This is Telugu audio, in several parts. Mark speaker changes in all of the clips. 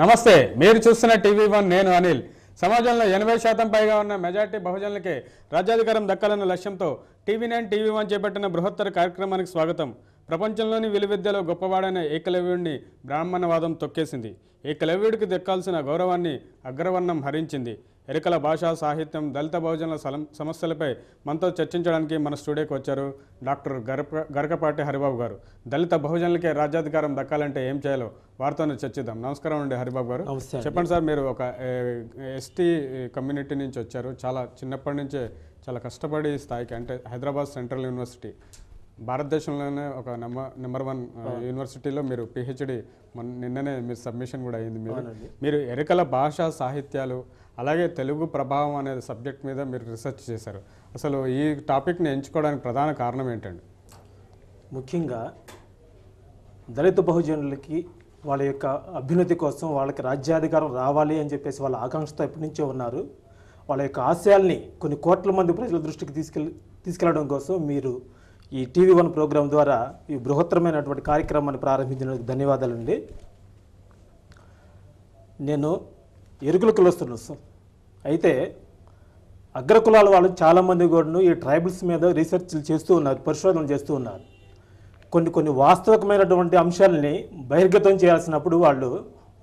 Speaker 1: నమస్తే, మీరు చూస్తున్న టీవీ1. నేను అనిల్. సమాజంలో 80% పైగా ఉన్న మెజార్టీ బహుజనులకే రాజ్యాధికారం దక్కాలన్న లక్ష్యంతో టీవీ9 టీవీ1 చేపట్టిన బృహత్తర కార్యక్రమానికి స్వాగతం. ప్రపంచంలోని విలువిద్యలో గొప్పవాడైన ఏకలవ్యుడిని బ్రాహ్మణవాదం తొక్కేసింది. ఏకలవ్యుడికి దక్కాల్సిన గౌరవాన్ని అగ్రవర్ణం హరించింది. ఎరికల భాషా సాహిత్యం దళిత బహుజనుల సమస్యలపై మనతో చర్చించడానికి మన స్టూడియోకి వచ్చారు డాక్టర్ గరకపాటి హరిబాబు గారు. దళిత బహుజనులకే రాజ్యాధికారం దక్కాలంటే ఏం చేయాలో వారితోనే చర్చిద్దాం. నమస్కారం అండి హరిబాబు గారు. చెప్పండి సార్, మీరు ఒక ఎస్టీ కమ్యూనిటీ నుంచి వచ్చారు. చాలా చిన్నప్పటి నుంచే చాలా కష్టపడి స్థాయికి, అంటే హైదరాబాద్ సెంట్రల్ యూనివర్సిటీ భారతదేశంలోనే ఒక నెంబర్ 1 యూనివర్సిటీలో మీరు పిహెచ్డి నిన్ననే మీరు సబ్మిషన్ కూడా అయింది. మీరు ఎరికల భాషా సాహిత్యాలు అలాగే తెలుగు ప్రభావం అనే సబ్జెక్ట్ మీద మీరు రీసెర్చ్ చేశారు. అసలు ఈ టాపిక్ని ఎంచుకోవడానికి ప్రధాన కారణం ఏంటండి?
Speaker 2: ముఖ్యంగా దళిత బహుజనులకి వాళ్ళ యొక్క అభ్యున్నతి కోసం వాళ్ళకి రాజ్యాధికారం రావాలి అని చెప్పేసి వాళ్ళ ఆకాంక్షతో ఎప్పటి నుంచో ఉన్నారు. వాళ్ళ యొక్క ఆశయాల్ని కొన్ని కోట్ల మంది ప్రజల దృష్టికి తీసుకెళ్లడం కోసం మీరు ఈ టీవీ1 ప్రోగ్రాం ద్వారా ఈ బృహత్తరమైనటువంటి కార్యక్రమాన్ని ప్రారంభించినందుకు ధన్యవాదాలండి. నేను ఎరుకుల కులస్తులు, అయితే అగ్రకులాల వాళ్ళు చాలామంది కూడా ఈ ట్రైబల్స్ మీద రీసెర్చ్లు చేస్తూ ఉన్నారు, పరిశోధనలు చేస్తూ ఉన్నారు. కొన్ని వాస్తవికమైనటువంటి అంశాలని బహిర్గతం చేయాల్సినప్పుడు వాళ్ళు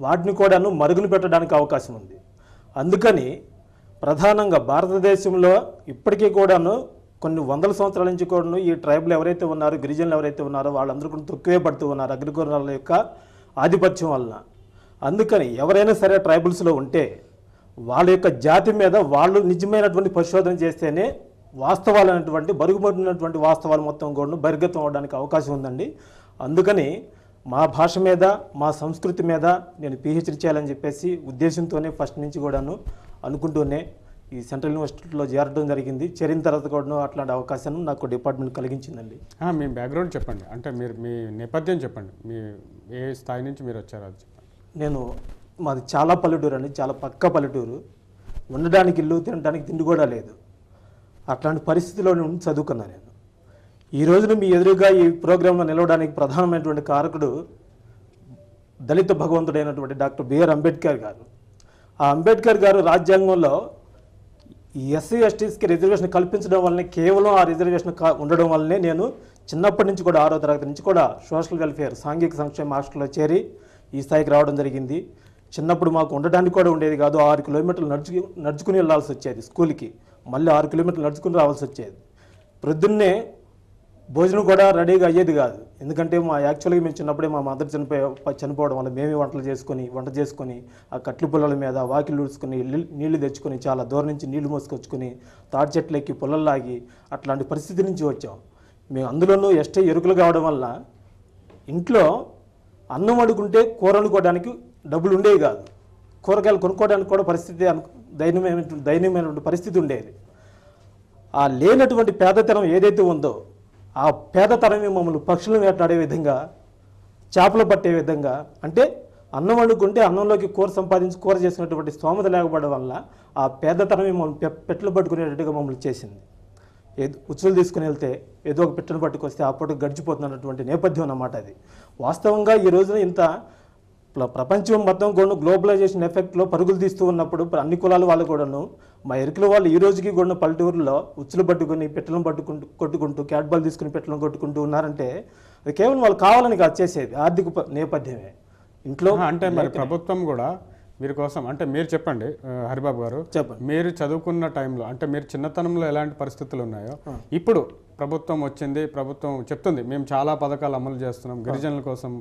Speaker 2: వాటిని కూడాను మరుగున పెట్టడానికి అవకాశం ఉంది. అందుకని ప్రధానంగా భారతదేశంలో ఇప్పటికీ కూడాను కొన్ని వందల సంవత్సరాల నుంచి కూడాను ఈ ట్రైబల్ ఎవరైతే ఉన్నారో, గిరిజనులు ఎవరైతే ఉన్నారో వాళ్ళందరూ కూడా తొక్కువే పడుతూ ఉన్నారు అగ్రకులాల యొక్క ఆధిపత్యం వలన. అందుకని ఎవరైనా సరే ట్రైబల్స్లో ఉంటే వాళ్ళ యొక్క జాతి మీద వాళ్ళు నిజమైనటువంటి పరిశోధన చేస్తేనే వాస్తవాలైనటువంటి బరుగుపడినటువంటి వాస్తవాలు మొత్తం కూడా బహిర్గతం అవడానికి అవకాశం ఉందండి. అందుకని మా భాష మీద, మా సంస్కృతి మీద నేను పిహెచ్డి చేయాలని చెప్పేసి ఉద్దేశంతోనే ఫస్ట్ నుంచి కూడాను అనుకుంటూనే ఈ సెంట్రల్ యూనివర్సిటీలో చేరడం జరిగింది. చేరిన తర్వాత కూడా అట్లాంటి అవకాశాన్ని నాకు డిపార్ట్మెంట్ కలిగించిందండి.
Speaker 1: మీ బ్యాక్గ్రౌండ్ చెప్పండి, అంటే మీరు మీ నేపథ్యం చెప్పండి, మీ ఏ స్థాయి నుంచి మీరు వచ్చారు అది చెప్పండి.
Speaker 2: మాది చాలా పల్లెటూరు అండి, చాలా పక్క పల్లెటూరు. ఉండడానికి ఇల్లు, తినడానికి తిండి కూడా లేదు. అట్లాంటి పరిస్థితిలో ఉండి చదువుకున్నాను నేను. ఈ రోజున మీ ఎదురుగా ఈ ప్రోగ్రాంలో నిలవడానికి ప్రధానమైనటువంటి కారకుడు దళిత భగవంతుడైనటువంటి డాక్టర్ బిఆర్ అంబేద్కర్ గారు. ఆ అంబేద్కర్ గారు రాజ్యాంగంలో ఈ ఎస్సీ ఎస్టీస్కి రిజర్వేషన్ కల్పించడం వల్లనే, కేవలం ఆ రిజర్వేషన్ ఉండడం వల్లనే నేను చిన్నప్పటి నుంచి కూడా 6వ తరగతి నుంచి కూడా సోషల్ వెల్ఫేర్ సాంఘిక సంక్షేమ హాస్టల్లో చేరి ఈ స్థాయికి రావడం జరిగింది. చిన్నప్పుడు మాకు ఉండడానికి కూడా ఉండేది కాదు. 6 కిలోమీటర్లు నడుచుకుని వెళ్ళాల్సి వచ్చేది స్కూల్కి, మళ్ళీ 6 కిలోమీటర్లు నడుచుకుని రావాల్సి వచ్చేది. ప్రొద్దున్నే భోజనం కూడా రెడీగా అయ్యేది కాదు. ఎందుకంటే యాక్చువల్గా మేము చిన్నప్పుడే మా మదర్ చనిపోవడం వల్ల మేమే వంట చేసుకొని ఆ కట్ల పుల్లల మీద వాకిలు ఊడ్చుకొని నీళ్లు తెచ్చుకొని చాలా దూరం నుంచి నీళ్లు మోసుకొచ్చుకొని తాటి చెట్లు ఎక్కి పుల్లల్లాగి అట్లాంటి పరిస్థితి నుంచి వచ్చాం మేము. అందులోనూ ఎస్టీ ఎరుకులు కావడం వల్ల ఇంట్లో అన్నం వండుకుంటే కూర వండుకోవడానికి డబ్బులు ఉండేవి కాదు. కూరగాయలు కొనుక్కోవడానికి కూడా పరిస్థితి దయనీయమైనటువంటి పరిస్థితి ఉండేది. ఆ లేనటువంటి పేదతనం ఏదైతే ఉందో ఆ పేదతనమే మమ్మల్ని పక్షులను వేటాడే విధంగా, చేపలు పట్టే విధంగా, అంటే అన్నం వండుకుంటే అన్నంలోకి కూర సంపాదించి కూర చేసినటువంటి స్తోమత లేకపోవడం వల్ల ఆ పేదతనమే మమ్మల్ని పెట్టెలు పట్టుకునేటట్టుగా మమ్మల్ని చేసింది. ఉచ్చులు తీసుకుని వెళ్తే ఏదో ఒక పెట్టెను పట్టుకొస్తే ఆ పూట గడిచిపోతున్నటువంటి నేపథ్యం అన్నమాట అది. వాస్తవంగా ఈ రోజున ఇంత ప్రపంచం మొత్తం కూడా గ్లోబలైజేషన్ ఎఫెక్ట్లో పరుగులు తీస్తూ ఉన్నప్పుడు అన్ని కులాల వాళ్ళు కూడాను, మా ఎరుకుల వాళ్ళు ఈ రోజుకి కూడా పల్లెటూరులో ఉచ్చులు పట్టుకుని పెట్టెలను కొట్టుకుంటూ క్యాట్ బాల్ తీసుకుని పెట్టెలను కొట్టుకుంటూ ఉన్నారంటే అది కేవలం వాళ్ళు కావాలని కాదు చేసేది, ఆర్థిక నేపథ్యమే ఇంట్లో.
Speaker 1: అంటే మరి ప్రభుత్వం కూడా మీరు కోసం, అంటే మీరు చెప్పండి హరిబాబు గారు, చెప్పండి, మీరు చదువుకున్న టైంలో, అంటే మీరు చిన్నతనంలో ఎలాంటి పరిస్థితులు ఉన్నాయో, ఇప్పుడు ప్రభుత్వం వచ్చింది, ప్రభుత్వం చెప్తుంది మేము చాలా పథకాలు అమలు చేస్తున్నాం, గిరిజనుల కోసం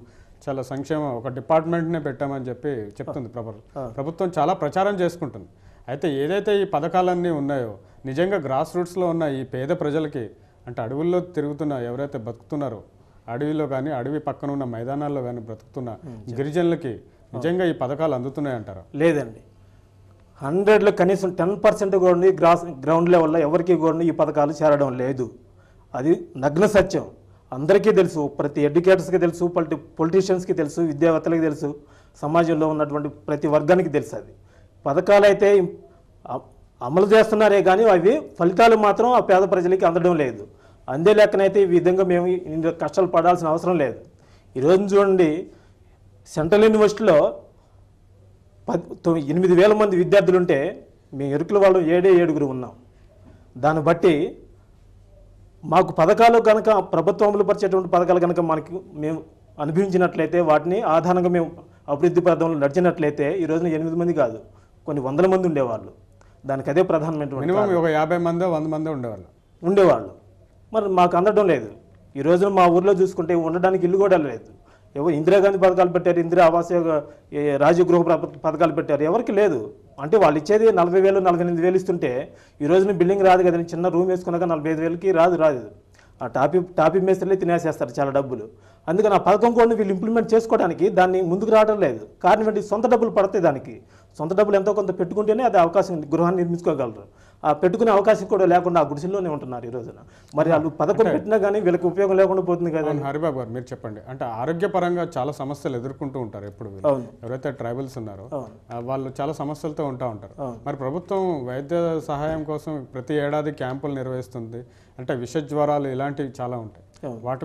Speaker 1: చాలా సంక్షేమం ఒక డిపార్ట్మెంట్నే పెట్టామని చెప్పి చెప్తుంది ప్రభుత్వం, చాలా ప్రచారం చేసుకుంటుంది. అయితే ఏదైతే ఈ పథకాలన్నీ ఉన్నాయో నిజంగా గ్రాస్ రూట్స్లో ఉన్న ఈ పేద ప్రజలకి, అంటే అడవుల్లో తిరుగుతున్న ఎవరైతే బతుకుతున్నారో, అడవిలో కానీ అడవి పక్కన ఉన్న మైదానాల్లో కానీ బ్రతుకుతున్న గిరిజనులకి నిజంగా ఈ పథకాలు అందుతున్నాయంటారా?
Speaker 2: లేదండి. 100లో కనీసం 10% కూడా గ్రౌండ్ లెవెల్లో ఎవరికి కూడా ఈ పథకాలు చేరడం లేదు. అది నగ్న సత్యం. అందరికీ తెలుసు, ప్రతి ఎడ్యుకేటర్స్కి తెలుసు, పొలిటీషియన్స్కి తెలుసు, విద్యావేత్తలకి తెలుసు, సమాజంలో ఉన్నటువంటి ప్రతి వర్గానికి తెలుసు. అది పథకాలు అయితే అమలు చేస్తున్నారే కానీ అవి ఫలితాలు మాత్రం ఆ పేద ప్రజలకి అందడం లేదు. అందే లెక్కనైతే ఈ విధంగా మేము కష్టాలు పడాల్సిన అవసరం లేదు. ఈరోజు చూడండి, సెంట్రల్ యూనివర్సిటీలో 8,000 మంది విద్యార్థులు ఉంటే మేము ఎరుకుల వాళ్ళు 7 ఉన్నాం. దాన్ని బట్టి మాకు పథకాలు కనుక ప్రభుత్వం అమలు పరిచేటువంటి పథకాలు కనుక మేము అనుభవించినట్లయితే, వాటిని ఆధారంగా మేము అభివృద్ధి పథంలో నడిచినట్లయితే ఈ రోజున 8 మంది కాదు, కొన్ని 100 మంది ఉండేవాళ్ళు. దానికి అదే ప్రధానమైనటువంటి
Speaker 1: మినిమం ఒక 50 మందో 100 మందో
Speaker 2: ఉండేవాళ్ళు. మరి మాకు అందడం లేదు. ఈ రోజున మా ఊర్లో చూసుకుంటే ఉండడానికి ఇల్లు కూడా లేదు. ఇందిరాగాంధీ పథకాలు పెట్టారు, ఇందిరా ఆవాస రాజీవ్ గృహ పథకాలు పెట్టారు, ఎవరికి లేదు. అంటే వాళ్ళు ఇచ్చేది 40,000 48,000 ఇస్తుంటే ఈ రోజున బిల్డింగ్ రాదు కదండి. చిన్న రూమ్ వేసుకున్నాక 45,000కి రాదు. ఆ టాపీ మేస్త్రీలే తినేసేస్తారు చాలా డబ్బులు. అందుకని ఆ పథకం కూడా వీళ్ళు ఇంప్లిమెంట్ చేసుకోవడానికి దాన్ని ముందుకు రావడం లేదు. కారణం ఏంటి? సొంత డబ్బులు పడతాయి. దానికి సొంత డబ్బులు ఎంతో కొంత పెట్టుకుంటేనే అది అవకాశం, గృహాన్ని నిర్మించుకోగలరు. ఆ పెట్టుకునే అవకాశం కూడా లేకుండా ఆ గుడిసెల్లోనే ఉంటున్నారు ఈ రోజున. మరి వాళ్ళు పథకం పెట్టినా కానీ వీళ్ళకి ఉపయోగం లేకుండా పోతుంది కదా.
Speaker 1: హరిబాబు గారు మీరు చెప్పండి, అంటే ఆరోగ్యపరంగా చాలా సమస్యలు ఎదుర్కొంటూ ఉంటారు ఎప్పుడు. ఎవరైతే ట్రైబల్స్ ఉన్నారో వాళ్ళు చాలా సమస్యలతో ఉంటారు. మరి ప్రభుత్వం వైద్య సహాయం కోసం ప్రతి ఏడాది క్యాంపులు నిర్వహిస్తుంది. అంటే విష జ్వరాలు ఇలాంటివి చాలా ఉంటాయి. వాటి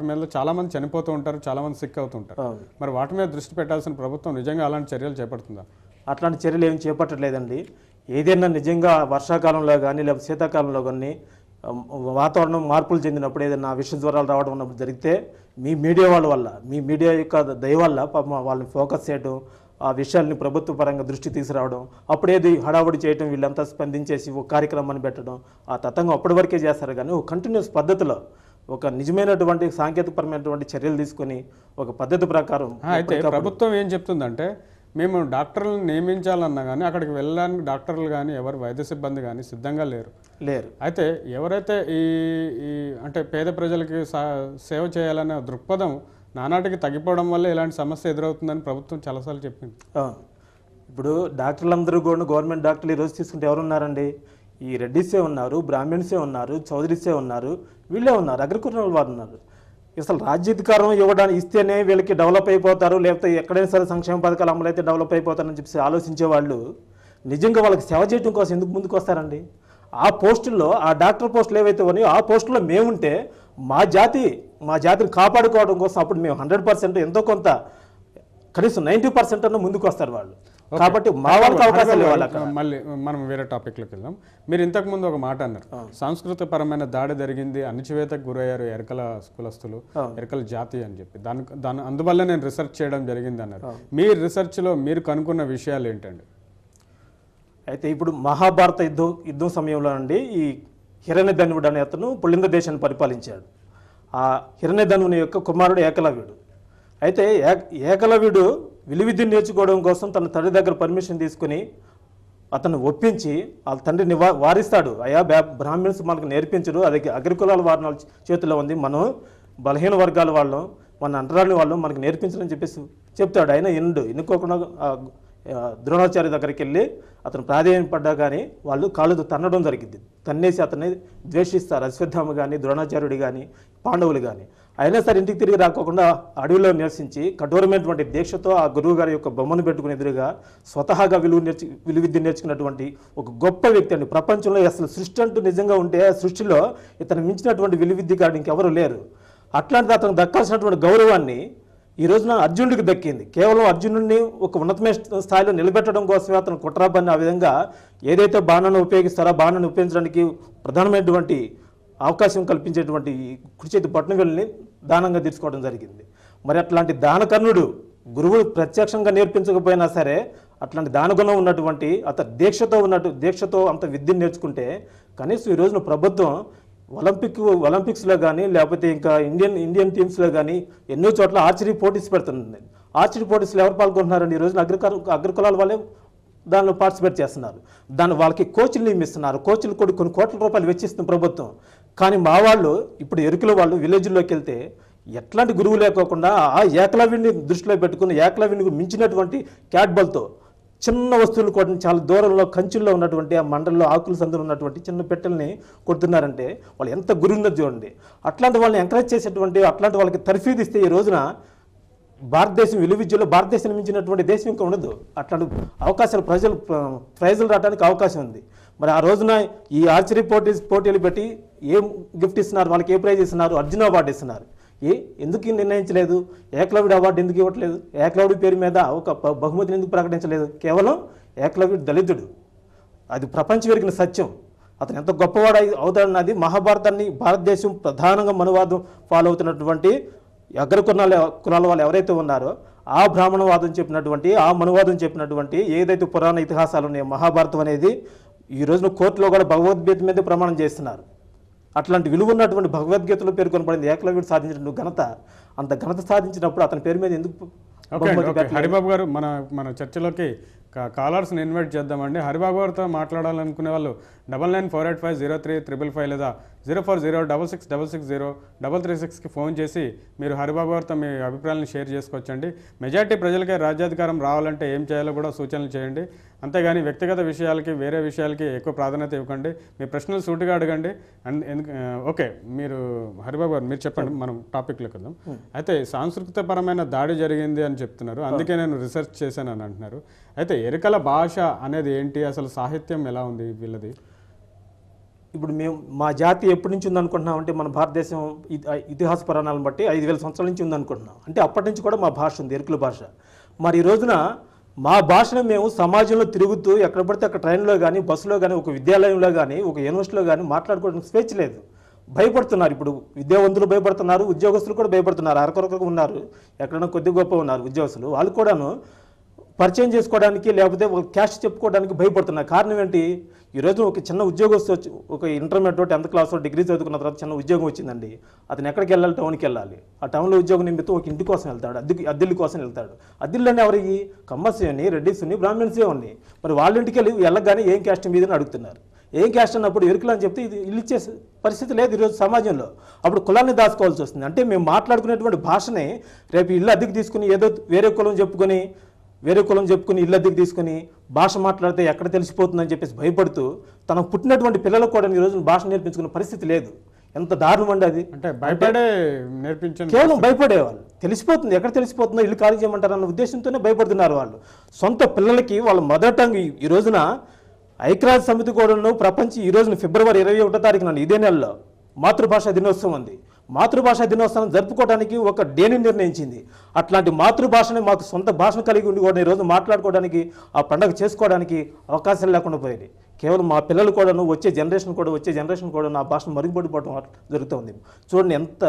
Speaker 1: మీద చాలా మంది చనిపోతూ ఉంటారు, చాలా మంది సిక్ అవుతుంటారు. మరి వాటి మీద దృష్టి పెట్టాల్సిన ప్రభుత్వం నిజంగా అలాంటి చర్యలు చేపడుతుందా?
Speaker 2: అట్లాంటి చర్యలు ఏం చేపట్టట్లేదండి. ఏదైనా నిజంగా వర్షాకాలంలో కానీ లేకపోతే శీతాకాలంలో కానీ వాతావరణం మార్పులు చెందినప్పుడు ఏదైనా విష జ్వరాలు రావడం ఉన్నప్పుడు జరిగితే మీ మీడియా వాళ్ళ వల్ల, మీ మీడియా యొక్క దయ వల్ల వాళ్ళని ఫోకస్ చేయడం, ఆ విషయాల్ని ప్రభుత్వ పరంగా దృష్టి తీసుకురావడం, అప్పుడేది హడావుడి చేయడం, వీళ్ళంతా స్పందించేసి ఒక కార్యక్రమాన్ని పెట్టడం, ఆ తతంగం అప్పటి వరకే చేస్తారు. కానీ ఒక కంటిన్యూస్ పద్ధతిలో ఒక నిజమైనటువంటి సాంకేతికపరమైనటువంటి చర్యలు తీసుకొని ఒక పద్ధతి ప్రకారం.
Speaker 1: అయితే ప్రభుత్వం ఏం చెప్తుందంటే, మేము డాక్టర్లను నియమించాలన్నా కానీ అక్కడికి వెళ్ళడానికి డాక్టర్లు కానీ ఎవరు వైద్య సిబ్బంది కానీ సిద్ధంగా లేరు. అయితే ఎవరైతే ఈ అంటే పేద ప్రజలకి సేవ చేయాలనే దృక్పథం నానాటికి తగ్గిపోవడం వల్ల ఇలాంటి సమస్య ఎదురవుతుందని ప్రభుత్వం చాలాసార్లు చెప్పింది.
Speaker 2: ఇప్పుడు డాక్టర్లందరూ కూడా గవర్నమెంట్ డాక్టర్లు ఈరోజు తీసుకుంటే ఎవరున్నారండి? ఈ రెడ్డిసే ఉన్నారు, బ్రాహ్మణ్సే ఉన్నారు, చౌదరిసే ఉన్నారు, వీళ్ళే ఉన్నారు, అగ్రకులాల వారు ఉన్నారు. అసలు రాజ్యాధికారం ఇవ్వడానికి ఇస్తేనే వీళ్ళకి డెవలప్ అయిపోతారు, లేకపోతే ఎక్కడైనా సరే సంక్షేమ పథకాలు అమలైతే డెవలప్ అయిపోతారని చెప్పి ఆలోచించే వాళ్ళు నిజంగా వాళ్ళకి సేవ చేయడం కోసం ఎందుకు ముందుకు వస్తారండి? ఆ పోస్టుల్లో, ఆ డాక్టర్ పోస్టులు ఏవైతే ఉన్నాయో ఆ పోస్టులో మేముంటే మా జాతిని కాపాడుకోవడం కోసం అప్పుడు మేము 100% ఎంతో కొంత కనీసం 90% అన్న ముందుకు వస్తారు వాళ్ళు. కాబట్టి మా వాళ్ళకి అవకాశాలు ఇవ్వాలి.
Speaker 1: మళ్ళీ మనం వేరే టాపిక్లోకి వెళ్దాం. మీరు ఇంతకుముందు ఒక మాట అన్నారు, సాంస్కృతిక పరమైన దాడి జరిగింది, అణచివేతకు గురయ్యారు ఎరకల కులస్తులు, ఎరకల జాతి అని చెప్పి. దాని అందువల్ల నేను రీసెర్చ్ చేయడం జరిగింది అన్నారు. మీ రీసెర్చ్లో మీరు కనుక్కున్న విషయాలు ఏంటండి?
Speaker 2: అయితే ఇప్పుడు మహాభారత యుద్ధం సమయంలో అండి ఈ హిరణ్యధనువుడు అనే అతను పులింద దేశాన్ని పరిపాలించాడు. ఆ హిరణ్యధనువుని యొక్క కుమారుడు ఏకలవ్యుడు. అయితే ఏకలవ్యుడు విలువిద్యను నేర్చుకోవడం కోసం తన తండ్రి దగ్గర పర్మిషన్ తీసుకుని అతను ఒప్పించి వాళ్ళ తండ్రిని వారిస్తాడు. అయ్యా బ్రాహ్మణ్స్ మనకు నేర్పించరు, అది అగ్రకులాల వారి చేతిలో ఉంది, మనం బలహీన వర్గాల వాళ్ళం, మన అంటరాని వాళ్ళం, మనకు నేర్పించరని చెప్పేసి చెప్తాడు. ఆయన ఎన్నుకోకుండా ద్రోణాచార్య దగ్గరికి వెళ్ళి అతను ప్రాధేయపడ్డా కానీ వాళ్ళు కాళ్ళతో తన్నడం జరిగింది. తన్నేసి అతన్ని ద్వేషిస్తారు, అశ్వత్థామ కానీ ద్రోణాచార్యుడు కానీ పాండవులు కానీ. అయినా సరే ఇంటికి తిరిగి రాకోకుండా అడవిలో నివసించి కఠోరమైనటువంటి దీక్షతో ఆ గురువు గారి యొక్క బొమ్మను పెట్టుకుని ఎదురుగా స్వతహాగా విలువిద్య నేర్చుకున్నటువంటి ఒక గొప్ప వ్యక్తి అండి. ప్రపంచంలో అసలు సృష్టి అంటూ నిజంగా ఉంటే ఆ సృష్టిలో ఇతను మించినటువంటి విలువిద్యగాడు ఇంకెవరు లేరు. అట్లాంటిది అతను దక్కాల్సినటువంటి గౌరవాన్ని ఈ రోజున అర్జునుడికి దక్కింది. కేవలం అర్జునుడిని ఒక ఉన్నతమైన స్థాయిలో నిలబెట్టడం కోసమే అతను కుట్రాబన్ని ఆ విధంగా ఏదైతే బాణాన్ని ఉపయోగిస్తారో ఆ బాణాన్ని ఉపయోగించడానికి ప్రధానమైనటువంటి అవకాశం కల్పించేటువంటి కుడి చేతి పట్నవేలుని దానంగా తీసుకోవడం జరిగింది. మరి అట్లాంటి దానకర్ణుడు గురువులు ప్రత్యక్షంగా నేర్పించకపోయినా సరే అట్లాంటి దానగుణం ఉన్నటువంటి దీక్షతో అంత విద్యను నేర్చుకుంటే కనీసం ఈ రోజున ప్రభుత్వం ఒలింపిక్స్లో కానీ లేకపోతే ఇంకా ఇండియన్ టీమ్స్లో కానీ ఎన్నో చోట్ల ఆర్చరీ పోటీస్ పెడుతుంది. ఆర్చరీ పోటీస్లో ఎవరు పాల్గొంటున్నారండి? ఈ రోజున అగ్రకులాల వాళ్ళే దానిలో పార్టిసిపేట్ చేస్తున్నారు. వాళ్ళకి కోచ్లు నియమిస్తున్నారు. కోచ్లు కూడా కొన్ని కోట్ల రూపాయలు వెచ్చిస్తుంది ప్రభుత్వం. కానీ మా వాళ్ళు ఇప్పుడు ఎరుకుల వాళ్ళు విలేజ్లోకి వెళ్తే ఎట్లాంటి గురువు లేకోకుండా ఆ ఏకలవ్యుని దృష్టిలో పెట్టుకుని ఏకలవ్యుని మించినటువంటి క్యాట్బాల్తో చిన్న వస్తువులు కూడా చాలా దూరంలో కంచుల్లో ఉన్నటువంటి ఆ మండల్లో ఆకుల సందులో ఉన్నటువంటి చిన్న పెట్టెల్ని కొడుతున్నారంటే వాళ్ళు ఎంత గురువున్నది చూడండి. అట్లాంటి వాళ్ళని ఎంకరేజ్ చేసేటువంటి అట్లాంటి వాళ్ళకి తర్ఫీదు ఇస్తే ఈ రోజున భారతదేశం విలువిద్యలో భారతదేశం మించినటువంటి దేశం ఇంకా ఉండదు. అట్లాంటి అవకాశాలు ప్రైజులు రావడానికి అవకాశం ఉంది. మరి ఆ రోజున ఈ ఆర్చరీ పోటీలు పెట్టి ఏం గిఫ్ట్ ఇస్తున్నారు, వాళ్ళకి ఏ ప్రైజ్ ఇస్తున్నారు? అర్జున అవార్డు ఇస్తున్నారు. ఎందుకు నిర్ణయించలేదు? ఏకలవ్యుడు అవార్డు ఎందుకు ఇవ్వట్లేదు? ఏకలవ్యుడి పేరు మీద ఒక బహుమతిని ఎందుకు ప్రకటించలేదు? కేవలం ఏకలవ్యుడు దళితుడు, అది ప్రపంచం ఎరిగిన సత్యం. అతను ఎంత గొప్పవాడు అవుతాడన్నది మహాభారతాన్ని భారతదేశం ప్రధానంగా మనువాదం ఫాలో అవుతున్నటువంటి అగ్ర కులాల వాళ్ళు ఎవరైతే ఉన్నారో ఆ బ్రాహ్మణవాదం చెప్పినటువంటి, ఆ మనువాదం చెప్పినటువంటి ఏదైతే పురాణ ఇతిహాసాలు ఉన్నాయో మహాభారతం అనేది ఈ రోజున కోర్టులో కూడా భగవద్గీత మీదే ప్రమాణం చేస్తున్నారు. అట్లాంటి విలువ ఉన్నటువంటి భగవద్గీతలో పేర్కొనబడింది ఏకలవ్యుడు సాధించిన ఘనత. అంత ఘనత సాధించినప్పుడు అతని పేరు మీద ఎందుకు
Speaker 1: హరిబాబు గారు మన చర్చలోకి కాలర్స్ని ఇన్వైట్ చేద్దామండి. హరిబాబు గారితో మాట్లాడాలనుకునే వాళ్ళు 9948503555 లేదా 04066660336కి ఫోన్ చేసి మీరు హరిబాబు గారితో మీ అభిప్రాయాలను షేర్ చేసుకోవచ్చండి. మెజార్టీ ప్రజలకే రాజ్యాధికారం రావాలంటే ఏం చేయాలో కూడా సూచనలు చేయండి. అంతేగాని వ్యక్తిగత విషయాలకి వేరే విషయాలకి ఎక్కువ ప్రాధాన్యత ఇవ్వకండి. మీ ప్రశ్నలు సూటిగా అడగండి. ఓకే, మీరు హరిబాబు గారు మీరు చెప్పండి, మనం టాపిక్లోకి వద్దాం. అయితే సాంస్కృతికపరమైన దాడి జరిగింది అని చెప్తున్నారు, అందుకే నేను రీసెర్చ్ చేశాను అని అంటున్నారు. అయితే ఎరుకల భాష అనేది ఏంటి, అసలు సాహిత్యం ఎలా ఉంది వీళ్ళది?
Speaker 2: ఇప్పుడు మా జాతి ఎప్పటి నుంచి ఉందనుకుంటున్నాం అంటే మన భారతదేశం ఇతిహాస పురాణాలను బట్టి 5000 సంవత్సరాల నుంచి ఉందనుకుంటున్నాం. అంటే అప్పటి నుంచి కూడా మా భాష ఉంది, ఎరుకల భాష. మరి ఈ రోజున మా భాషను మేము సమాజంలో తిరుగుతూ ఎక్కడ పడితే అక్కడ ట్రైన్లో కానీ, బస్సులో కానీ, ఒక విద్యాలయంలో కానీ, ఒక యూనివర్సిటీలో కానీ మాట్లాడుకోవడానికి స్వేచ్ఛ లేదు. భయపడుతున్నారు. ఇప్పుడు విద్యావంతులు భయపడుతున్నారు, ఉద్యోగస్తులు కూడా భయపడుతున్నారు. అరకొరకు ఉన్నారు, ఎక్కడైనా కొద్ది గొప్ప ఉన్నారు ఉద్యోగస్తులు, వాళ్ళు కూడాను పరిచయం చేసుకోవడానికి లేకపోతే ఒక క్యాష్ చెప్పుకోవడానికి భయపడుతున్నారు. కారణం ఏంటి? ఈరోజు ఒక చిన్న ఉద్యోగస్తు వచ్చి ఒక ఇంటర్మీడియట్ 10th క్లాస్లో డిగ్రీ చదువుకున్న తర్వాత చిన్న ఉద్యోగం వచ్చిందండి. అతను ఎక్కడికి వెళ్ళాలి? టౌన్కి వెళ్ళాలి. ఆ టౌన్లో ఉద్యోగం నిమిత్తం ఒక ఇంటి కోసం వెళ్తాడు, అద్దెల్లి కోసం వెళ్తాడు. అద్దెల్లోనే ఎవరికి? కమ్మర్స్ అని, రెడ్డిస్ అని, బ్రాహ్మణ్సే ఉన్నాయి. మరి వాళ్ళ ఇంటికి వెళ్ళి వెళ్ళగానే ఏం క్యాస్ట్ మీదని అడుగుతున్నారు. ఏం క్యాస్ట్ అన్నప్పుడు ఎరుకలు అని చెప్తే ఇది ఇల్లు ఇచ్చే పరిస్థితి లేదు ఈరోజు సమాజంలో. అప్పుడు కులాన్ని దాచుకోవాల్సి వస్తుంది. అంటే మేము మాట్లాడుకునేటువంటి భాషనే రేపు ఇల్లు అద్దెకి తీసుకుని ఏదో వేరే కులం చెప్పుకొని ఇల్లు అద్దెకి తీసుకుని భాష మాట్లాడితే ఎక్కడ తెలిసిపోతుందని చెప్పేసి భయపడుతూ తన పుట్టినటువంటి పిల్లలకు కూడా ఈ రోజు భాష నేర్పించుకునే పరిస్థితి లేదు. ఎంత దారుణం అండి అది.
Speaker 1: అంటే భయపడే నేర్పించండి,
Speaker 2: కేవలం భయపడేవాళ్ళు. తెలిసిపోతుంది, ఎక్కడ తెలిసిపోతుందో ఇల్లు ఖాళీ చేయమంటారు అన్న ఉద్దేశంతోనే భయపడుతున్నారు వాళ్ళు. సొంత పిల్లలకి వాళ్ళ మదర్ టంగ్ ఈ రోజున ఐక్యరాజ్య సమితి కూడా ప్రపంచం ఈ రోజున ఫిబ్రవరి 21వ తారీఖున ఇదే నెలలో మాతృభాషా దినోత్సవం ఉంది. మాతృభాషా దినోత్సవం జరుపుకోవడానికి ఒక డేని నిర్ణయించింది. అట్లాంటి మాతృభాషని మాకు సొంత భాషను కలిగి ఉండి కూడా ఈరోజు మాట్లాడుకోవడానికి, ఆ పండుగ చేసుకోవడానికి అవకాశం లేకుండా పోయింది. కేవలం మా పిల్లలు కూడాను వచ్చే జనరేషన్ కూడా నా భాషను మరుగుపడిపోవడం జరుగుతుంది. చూడండి ఎంత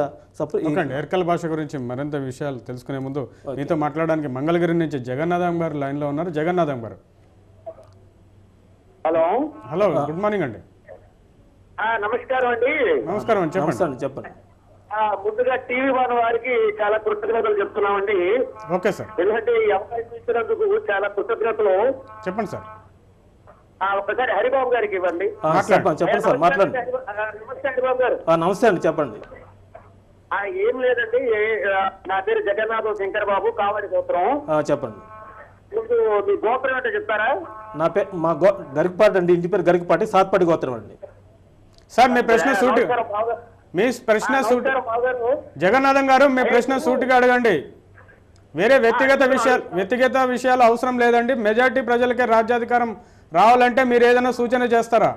Speaker 1: ఎరుకల భాష గురించి మరింత విషయాలు తెలుసుకునే ముందు మీతో మాట్లాడడానికి మంగళగిరి నుంచి జగన్నాథం గారు లైన్లో ఉన్నారు. జగన్నాథం గారు, హలో, గుడ్ మార్నింగ్ అండి.
Speaker 3: నమస్కారం అండి.
Speaker 1: నమస్కారం అండి,
Speaker 2: చెప్పండి.
Speaker 3: ముందుగా TV1 వారికి చాలా కృతజ్ఞతలు చెప్తున్నామండి.
Speaker 1: Okay sir.
Speaker 3: ఎందుకంటే ఈ అవకాశం ఇచ్చినందుకు చాలా కృతజ్ఞతలు.
Speaker 1: చెప్పండి సార్.
Speaker 3: ఒకసారి హరిబాబు గారికి ఇవ్వండి.
Speaker 2: చెప్పండి సార్, మాట్లాడండి.
Speaker 3: నమస్తే హరిబాబు గారు.
Speaker 2: నమస్తే అండి, చెప్పండి.
Speaker 3: ఏం లేదండి, నా పేరు జగన్నాథం శంకర్ బాబు, కావడి గోత్రం.
Speaker 2: చెప్పండి.
Speaker 3: ముందు మీ గోత్రం ఏంటో చెప్తారా?
Speaker 2: నా పేరు గరికపాటి అండి, ఇంటి పేరు గరికపాటి, సాత్పాటి గోత్రం అండి.
Speaker 1: సార్ మీ ప్రశ్న సూటి జగన్నాథం గారు, మీ ప్రశ్న సూటిగా అడగండి. వేరే వ్యక్తిగత విషయాలు అవసరం లేదండి. మెజార్టీ ప్రజలకే రాజ్యాధికారం రావాలంటే మీరు ఏదైనా సూచన చేస్తారా?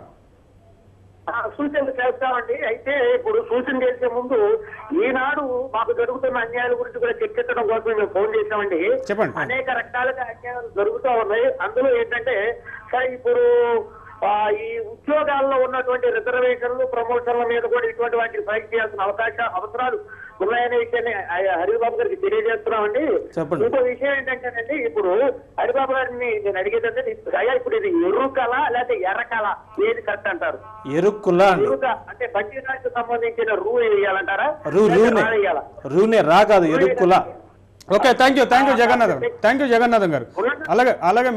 Speaker 3: సూచన చేస్తామండి. అయితే ఇప్పుడు సూచన చేసే ముందు ఈనాడు మాకు జరుగుతున్న అన్యాయాల గురించి కూడా చర్చించడం కోసం మేము ఫోన్ చేసామండి.
Speaker 1: చెప్పండి.
Speaker 3: అనేక రకాలుగా అన్యాయాలు జరుగుతూ ఉన్నాయి. అందులో ఏంటంటే సార్, ఇప్పుడు ఈ ఉద్యోగాల్లో ఉన్నటువంటి రిజర్వేషన్లు, ప్రమోషన్ల మీద కూడా ఇటువంటి వాటిని ఫైట్ చేయాల్సిన అవసరాలు ఉన్నాయనే విషయాన్ని హరిబాబు గారికి తెలియజేస్తున్నామండి. ఇంకో విషయం ఏంటంటేనండి, ఇప్పుడు హరిబాబు గారిని నేను అడిగేదంటే, ఇప్పుడు ఇది ఎరుకల లేకపోతే ఎర్రకల, ఏది కరెక్ట్ అంటారు?
Speaker 2: ఎరుక
Speaker 3: అంటే బడ్జెట్ సంబంధించిన రూ వేయాలంటారా?
Speaker 2: రూనే రా కాదు, Yerukula.
Speaker 1: Okay, thank you Jagannatham గారు. అలాగే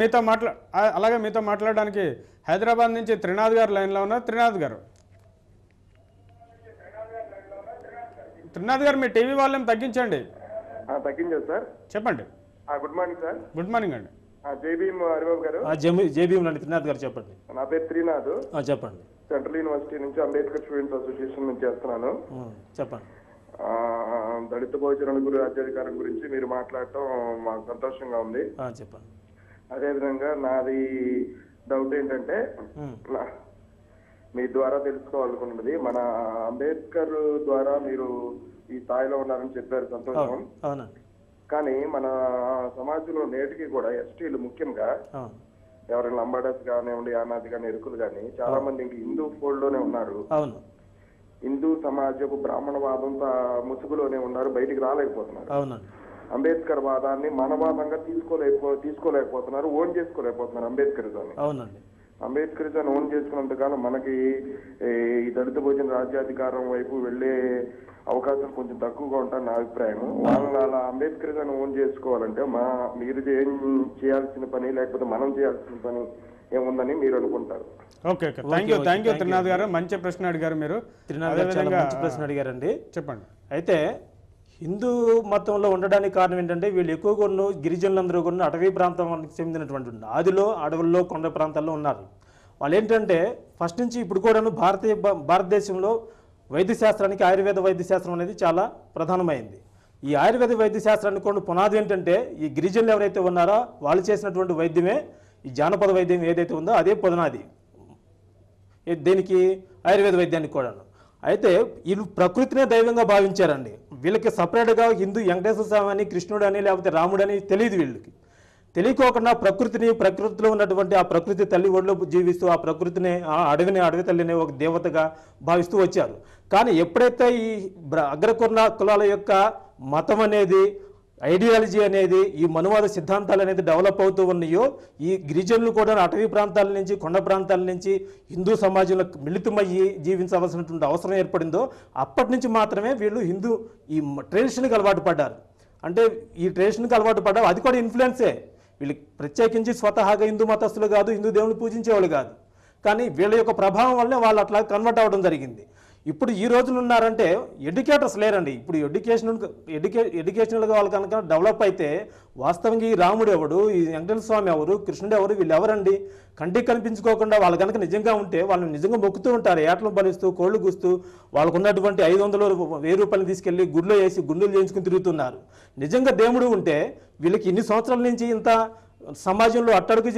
Speaker 1: మీతో మాట్లాడడానికి హైదరాబాద్ నుంచి త్రినాథ్ గారు లైన్లో ఉన్నారు. త్రినాథ్ గారు మీ టీవీ వాల్యూమ్ తగ్గించండి.
Speaker 4: తగ్గించారు సార్.
Speaker 1: చెప్పండి.
Speaker 4: Good morning sir.
Speaker 1: Good morning అండి.
Speaker 4: జై భీమ్ హరిబాబు గారు.
Speaker 2: జై భీమ్ అండి, త్రినాథ్ గారు చెప్పండి.
Speaker 4: నా పేరు త్రినాథ్.
Speaker 2: చెప్పండి.
Speaker 4: సెంట్రల్ యూనివర్సిటీ నుంచి అంబేద్కర్ స్టూడెంట్స్ అసోసియేషన్ నుంచి చేస్తున్నాను.
Speaker 2: చెప్పండి.
Speaker 4: దళిత బహుజనుల రాజ్యాధికారం గురించి మీరు మాట్లాడటం మాకు సంతోషంగా ఉంది.
Speaker 2: చెప్పండి.
Speaker 4: అదేవిధంగా నాది డౌట్ ఏంటంటే, మీ ద్వారా తెలుసుకోవాలనుకున్నది, మన అంబేద్కర్ ద్వారా మీరు ఈ స్థాయిలో ఉన్నారని చెప్పారు, సంతోషం.
Speaker 2: అవునండి.
Speaker 4: కానీ మన సమాజంలో నేటికి కూడా ఎస్టీలు ముఖ్యంగా ఎవరైనా లంబాడస్ కానివ్వండి, అనాథి కానీ, ఎరుకులు కానీ చాలా మంది ఇంక హిందూ ఫోల్డ్ లోనే ఉన్నారు.
Speaker 2: అవును.
Speaker 4: హిందూ సమాజపు బ్రాహ్మణవాదం ముసుగులోనే ఉన్నారు, బయటికి రాలేకపోతున్నారు.
Speaker 2: అవునండి.
Speaker 4: అంబేద్కర్ వాదాన్ని మనవాదంగా తీసుకోలేకపోతున్నారు, ఓన్ చేసుకోలేకపోతున్నారు అంబేద్కరిజాన్ని.
Speaker 2: అవునండి.
Speaker 4: అంబేద్కరిజాన్ని ఓన్ చేసుకున్నంతకాలం మనకి ఈ దళిత భోజన రాజ్యాధికారం వైపు వెళ్లే అవకాశం కొంచెం తక్కువగా ఉంటారు నా అభిప్రాయం. వాళ్ళని అలా అంబేద్కరిజాన్ని ఓన్ చేసుకోవాలంటే మీరు చేయాల్సిన పని, లేకపోతే మనం చేయాల్సిన పని ఏముందని మీరు అనుకుంటారు?
Speaker 1: ఓకే, థ్యాంక్ యూ త్రినాథ్ గారు, మంచి ప్రశ్న అడిగారు మీరు.
Speaker 2: మంచి ప్రశ్న అడిగారండి.
Speaker 1: చెప్పండి.
Speaker 2: అయితే హిందూ మతంలో ఉండడానికి కారణం ఏంటంటే వీళ్ళు ఎక్కువగా గిరిజనులందరూ కూడా అటవీ ప్రాంతానికి చెందినటువంటి ఆదిలో అడవుల్లో కొండ ప్రాంతాల్లో ఉన్నారు. వాళ్ళు ఏంటంటే ఫస్ట్ నుంచి ఇప్పుడు కూడాను భారతదేశంలో వైద్యశాస్త్రానికి ఆయుర్వేద వైద్యశాస్త్రం అనేది చాలా ప్రధానమైంది. ఈ ఆయుర్వేద వైద్యశాస్త్రానికి కూడా పునాది ఏంటంటే ఈ గిరిజనులు ఎవరైతే ఉన్నారో వాళ్ళు చేసినటువంటి వైద్యమే ఈ జానపద వైద్యం ఏదైతే ఉందో అదే పునాది దీనికి, ఆయుర్వేద వైద్యానికి కూడాను. అయితే వీళ్ళు ప్రకృతినే దైవంగా భావించారండి. వీళ్ళకి సపరేట్గా హిందూ వెంకటేశ్వర స్వామి అని, కృష్ణుడు అని, లేకపోతే రాముడు అని తెలియదు. వీళ్ళకి తెలియకోకుండా ప్రకృతిలో ఉన్నటువంటి ఆ ప్రకృతి తల్లి ఒడిలో జీవిస్తూ ఆ ప్రకృతిని, ఆ అడవి తల్లిని ఒక దేవతగా భావిస్తూ వచ్చారు. కానీ ఎప్పుడైతే ఈ అగ్రకుర్ణ కులాల యొక్క మతం అనేది, ఐడియాలజీ అనేది, ఈ మనువాద సిద్ధాంతాలు అనేది డెవలప్ అవుతూ ఉన్నాయో ఈ గిరిజనులు కూడా అటవీ ప్రాంతాల నుంచి, కొండ ప్రాంతాల నుంచి హిందూ సమాజంలో మిళితమయ్యి జీవించవలసినటువంటి అవసరం ఏర్పడిందో అప్పటి నుంచి మాత్రమే వీళ్ళు ఈ ట్రెడిషన్కి అలవాటు పడ్డారు. అంటే ఈ ట్రెడిషన్కి అలవాటు పడ్డారు, అది కూడా ఇన్ఫ్లుయెన్సే. వీళ్ళకి ప్రత్యేకించి స్వతహాగా హిందూ మతస్థులు కాదు, హిందూ దేవుని పూజించేవాళ్ళు కాదు. కానీ వీళ్ళ యొక్క ప్రభావం వల్లే వాళ్ళు అట్లా కన్వర్ట్ అవ్వడం జరిగింది. ఇప్పుడు ఈ రోజులు ఉన్నారంటే ఎడ్యుకేటర్స్ లేరండి. ఇప్పుడు ఎడ్యుకేషనల్గా వాళ్ళు కనుక డెవలప్ అయితే వాస్తవంగా ఈ రాముడు ఎవడు, ఈ వెంకటేశ్వర స్వామి ఎవరు, కృష్ణుడు ఎవరు, వీళ్ళు ఎవరండి? కంటికి కనిపించుకోకుండా వాళ్ళు కనుక నిజంగా ఉంటే వాళ్ళని నిజంగా మొక్కుతూ ఉంటారు, ఏటలు బలిస్తూ, కోళ్లు గుస్తూ, వాళ్ళకు ఉన్నటువంటి 500 1000 రూపాయలు తీసుకెళ్లి గుడిలో వేసి గుండులు చేయించుకుని తిరుగుతున్నారు. నిజంగా దేవుడు ఉంటే వీళ్ళకి ఇన్ని సంవత్సరాల నుంచి ఇంత సమాజంలో అట్టడుగు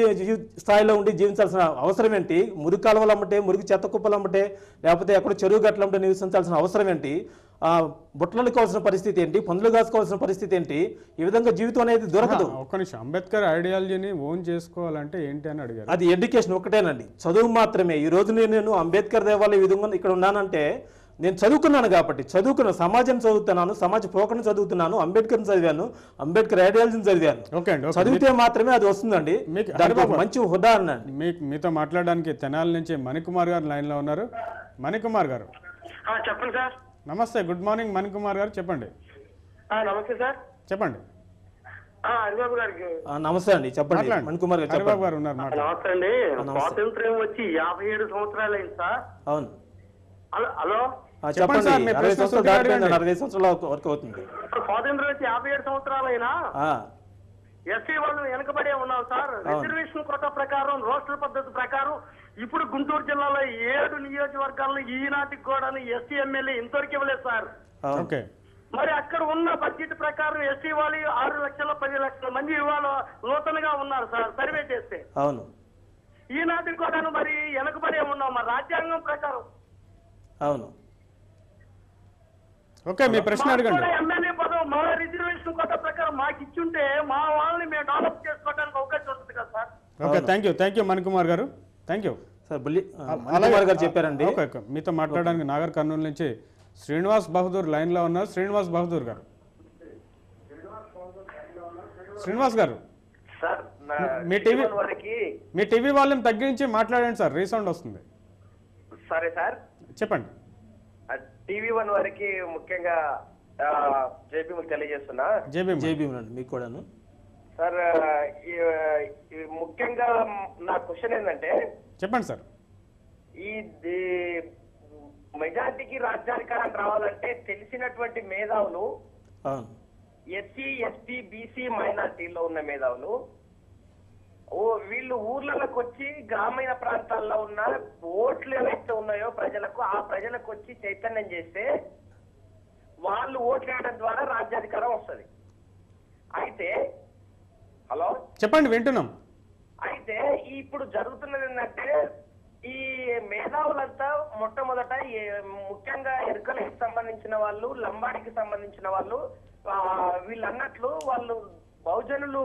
Speaker 2: స్థాయిలో ఉండి జీవించాల్సిన అవసరం ఏంటి? మురికి కాలువలు అమ్మటే, మురికి చెత్త కుప్పలు అమ్మటే, లేకపోతే ఎక్కడ చెరువు గట్లంటే నివసించాల్సిన అవసరం ఏంటి? బుట్టలు కావాల్సిన పరిస్థితి ఏంటి? పందులు కాసుకోవాల్సిన పరిస్థితి ఏంటి? ఈ విధంగా జీవితం అనేది దొరకదు.
Speaker 1: ఒక్క నిమిషం, అంబేద్కర్ ఐడియాలజీని ఓన్ చేసుకోవాలంటే ఏంటి అని అడిగారు.
Speaker 2: అది ఎడ్యుకేషన్ ఒకటేనండి, చదువు మాత్రమే. ఈ రోజు నేను అంబేద్కర్ దేవాలయ ఈ విధంగా ఇక్కడ ఉన్నానంటే నేను చదువుకున్నాను కాబట్టి, సమాజం చదువుతున్నాను, సమాజ పోకను చదువుతున్నాను, అంబేద్కర్ని చదివాను, అంబేద్కర్ ఐడియాలజీని చదివాను. చదివితే మాత్రమే అది వస్తుందండి. మంచి ఉదాహరణ అండి.
Speaker 1: మీతో మాట్లాడడానికి తెనాలి నుంచి మణికుమార్ గారు లైన్ లో ఉన్నారు. మణికుమార్ గారు
Speaker 3: చెప్పండి సార్.
Speaker 1: నమస్తే, గుడ్ మార్నింగ్ మణికుమార్ గారు, చెప్పండి.
Speaker 3: నమస్తే సార్,
Speaker 1: చెప్పండి.
Speaker 3: హరిబాబు గారికి
Speaker 2: నమస్తే అండి, చెప్పండి. మణికుమార్ గారు
Speaker 1: హరిబాబు గారు ఉన్నారు.
Speaker 3: నమస్తే అండి. స్వాతంత్ర్యం వచ్చి 57 సంవత్సరాలు అయింది సార్.
Speaker 2: అవును.
Speaker 3: హలో
Speaker 2: చెప్పండి. 60 సంవత్సరాల వరకు అవుతుంది.
Speaker 3: స్వాతంత్ర్యం వచ్చి 57 సంవత్సరాలు అయినా ఎస్సీ వాళ్ళు వెనకబడే ఉన్నాం సార్. రిజర్వేషన్ కోటా ప్రకారం, రోస్టర్ పద్ధతి ప్రకారం ఇప్పుడు గుంటూరు జిల్లాలో 7 నియోజకవర్గాల్లో ఈనాటికి కూడా ఎస్సీ ఎమ్మెల్యే ఇంతవరకు ఇవ్వలేదు సార్. మరి అక్కడ ఉన్న బడ్జెట్ ప్రకారం ఎస్సీ వాళ్ళు 6 లక్షల 10 లక్షల మంది ఇవాళ నూతనగా ఉన్నారు సార్ సర్వే చేస్తే.
Speaker 2: అవును.
Speaker 3: ఈనాటికి కూడా మరి వెనకబడే ఉన్నాం మరి రాజ్యాంగం ప్రకారం.
Speaker 2: అవును.
Speaker 1: ఓకే, మీ ప్రశ్న అడగండి.
Speaker 3: ఎమ్మెల్యే పదం మా రిజర్వేషన్ కోటా ప్రకారం మాకు ఇచ్చుంటే మా వాళ్ళని మేము డెవలప్ చేసుకోవడానికి అవకాశం ఉంటుంది కదా sir.
Speaker 1: Okay, thank you Manikumar గారు, థ్యాంక్ యూ
Speaker 2: సార్. మణికుమార్ గారు చెప్పారండి.
Speaker 1: ఓకే, మీతో మాట్లాడడానికి నాగర్ కర్నూలు నుంచి శ్రీనివాస్ బహదూర్ లైన్ లో ఉన్నారు. శ్రీనివాస్ బహదూర్ గారు, శ్రీనివాస్ గారు మీ టీవీ వాల్యూమ్ తగ్గించి మాట్లాడండి సార్, రీసౌండ్ వస్తుంది.
Speaker 5: సరే సార్,
Speaker 1: చెప్పండి.
Speaker 5: TV1 వారికి ముఖ్యంగా జేబీ తెలియజేస్తున్నా.
Speaker 2: జేబీ మీకు కూడాను
Speaker 5: సార్. ముఖ్యంగా నా క్వశ్చన్ ఏంటంటే,
Speaker 1: చెప్పండి సార్.
Speaker 5: ఈ మెజార్టీకి రాజ్యాధికారం రావాలంటే తెలిసినటువంటి మేధావులు, ఎస్సీ ఎస్టీ బీసీ మైనార్టీలో ఉన్న మేధావులు వీళ్ళు ఊర్లలోకి వచ్చి గ్రామీణ ప్రాంతాల్లో ఉన్న ఓట్లు ఏవైతే ఉన్నాయో ప్రజలకు, ఆ ప్రజలకు వచ్చి చైతన్యం చేస్తే వాళ్ళు ఓట్లు వేయడం ద్వారా రాజ్యాధికారం వస్తుంది. అయితే
Speaker 1: హలో చెప్పండి, వింటున్నాం.
Speaker 5: అయితే ఇప్పుడు జరుగుతున్నది ఏంటంటే ఈ మేధావులంతా మొట్టమొదట ముఖ్యంగా ఎరుకలకి సంబంధించిన వాళ్ళు, లంబాడికి సంబంధించిన వాళ్ళు, వీళ్ళన్నట్లు వాళ్ళు బహుజనులు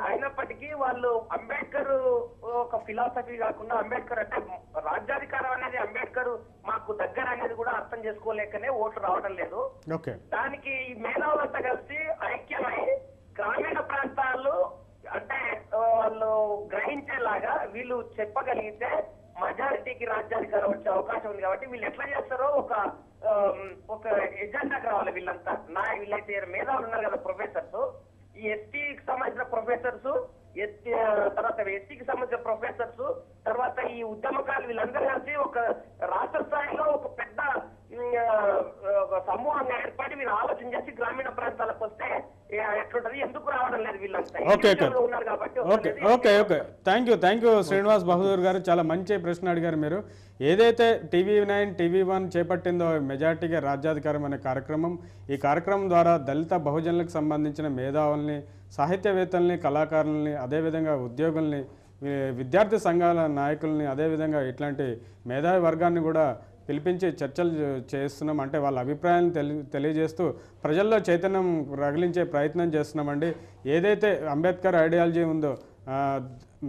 Speaker 5: అయినప్పటికీ వాళ్ళు అంబేద్కర్ ఒక ఫిలాసఫీ కాకుండా అంబేద్కర్ అంటే రాజ్యాధికారం అనేది అంబేద్కర్ మాకు దగ్గర అనేది కూడా అర్థం చేసుకోలేకనే ఓట్లు రావడం లేదు. దానికి ఈ మేధావులంతా కలిసి ఐక్యమై గ్రామీణ ప్రాంతాల్లో అంటే వాళ్ళు గ్రహించేలాగా వీళ్ళు చెప్పగలిగితే మెజారిటీకి రాజ్యాధికారం వచ్చే అవకాశం ఉంది. కాబట్టి వీళ్ళు ఎట్లా చేస్తారో ఒక ఎజెండాకి రావాలి వీళ్ళంతా. వీళ్ళైతే మేధావులు ఉన్నారు కదా ప్రొఫెసర్స్, ఈ ఎస్టీకి సంబంధించిన ప్రొఫెసర్స్, తర్వాత ఎస్సీకి సంబంధించిన ప్రొఫెసర్స్, తర్వాత ఈ ఉద్యమకాలు వీళ్ళందరూ కలిసి ఒక రాష్ట్ర స్థాయిలో ఒక పెద్ద సమూహంగా ఏర్పడి వీళ్ళు ఆలోచన చేసి గ్రామీణ ప్రాంతాలకు వస్తే ఎట్లుంటది, ఎందుకు రావడం లేదు వీళ్ళంతా ఉన్నారు కాబట్టి.
Speaker 1: Okay thank you Srinivas Bahadur గారు, చాలా మంచి ప్రశ్న అడిగారు మీరు. ఏదైతే TV9 TV1 చేపట్టిందో మెజార్టీగా రాజ్యాధికారం అనే కార్యక్రమం, ఈ కార్యక్రమం ద్వారా దళిత బహుజనులకు సంబంధించిన మేధావుల్ని, సాహిత్యవేత్తల్ని, కళాకారుల్ని, అదేవిధంగా ఉద్యోగుల్ని, విద్యార్థి సంఘాల నాయకుల్ని, అదేవిధంగా ఇట్లాంటి మేధావి వర్గాన్ని కూడా పిలిపించి చర్చలు చేస్తున్నాం. అంటే వాళ్ళ అభిప్రాయాన్ని తెలియజేస్తూ ప్రజల్లో చైతన్యం రగిలించే ప్రయత్నం చేస్తున్నామండి. ఏదైతే అంబేద్కర్ ఐడియాలజీ ఉందో